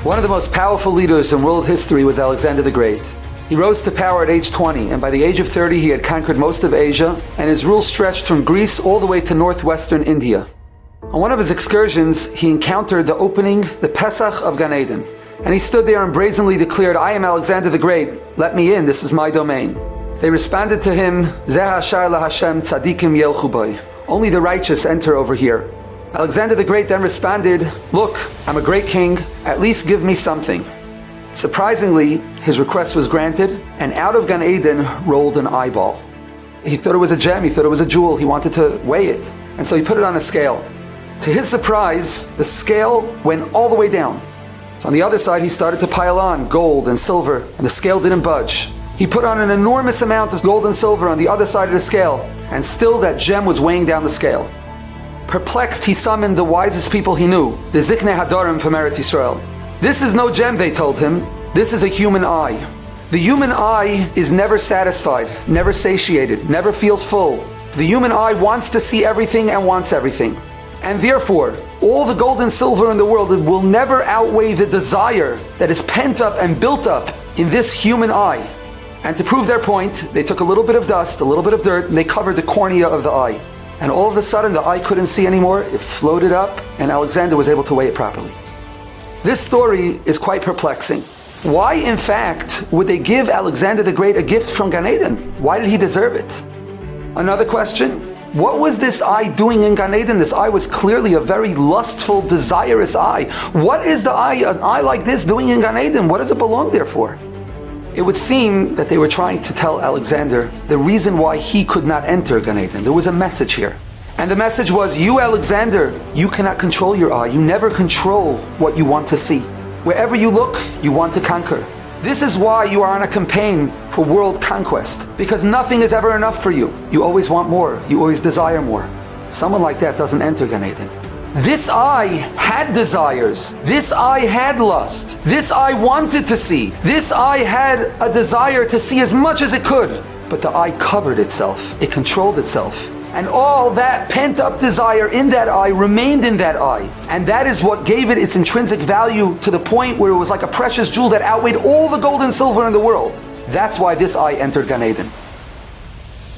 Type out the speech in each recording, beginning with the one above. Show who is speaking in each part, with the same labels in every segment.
Speaker 1: One of the most powerful leaders in world history was Alexander the Great. He rose to power at age 20, and by the age of 30 he had conquered most of Asia, and his rule stretched from Greece all the way to northwestern India. On one of his excursions, he encountered the Pesach of Gan Eden, and he stood there and brazenly declared, "I am Alexander the Great, let me in, this is my domain." They responded to him, "Zeh hashar laHashem tzadikim yelchu boi." Only the righteous enter over here. Alexander the Great then responded, "Look, I'm a great king, at least give me something." Surprisingly, his request was granted, and out of Gan Eden rolled an eyeball. He thought it was a gem, he thought it was a jewel, he wanted to weigh it, and so he put it on a scale. To his surprise, the scale went all the way down. So on the other side, he started to pile on gold and silver, and the scale didn't budge. He put on an enormous amount of gold and silver on the other side of the scale, and still that gem was weighing down the scale. Perplexed, he summoned the wisest people he knew, the Ziknei Hadorim from Eretz Yisrael. "This is no gem," they told him. "This is a human eye. The human eye is never satisfied, never satiated, never feels full. The human eye wants to see everything and wants everything. And therefore, all the gold and silver in the world will never outweigh the desire that is pent up and built up in this human eye." And to prove their point, they took a little bit of dust, a little bit of dirt, and they covered the cornea of the eye. And all of a sudden, the eye couldn't see anymore, it floated up, and Alexander was able to weigh it properly. This story is quite perplexing. Why, in fact, would they give Alexander the Great a gift from Gan Eden? Why did he deserve it? Another question, what was this eye doing in Gan Eden? This eye was clearly a very lustful, desirous eye. What is an eye like this doing in Gan Eden? What does it belong there for? It would seem that they were trying to tell Alexander the reason why he could not enter Gan Eden. There was a message here. And the message was, you, Alexander, you cannot control your eye. You never control what you want to see. Wherever you look, you want to conquer. This is why you are on a campaign for world conquest, because nothing is ever enough for you. You always want more. You always desire more. Someone like that doesn't enter Gan Eden. This eye had desires. This eye had lust. This eye wanted to see. This eye had a desire to see as much as it could. But the eye covered itself. It controlled itself. And all that pent-up desire in that eye remained in that eye. And that is what gave it its intrinsic value to the point where it was like a precious jewel that outweighed all the gold and silver in the world. That's why this eye entered Gan Eden.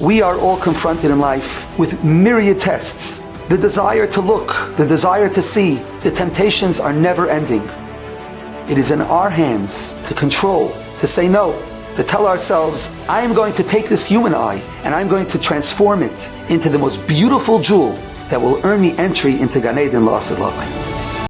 Speaker 1: We are all confronted in life with myriad tests. The desire to look, the desire to see, the temptations are never ending. It is in our hands to control, to say no, to tell ourselves, I am going to take this human eye and I'm going to transform it into the most beautiful jewel that will earn me entry into Gan Eden L'Asad Lavai.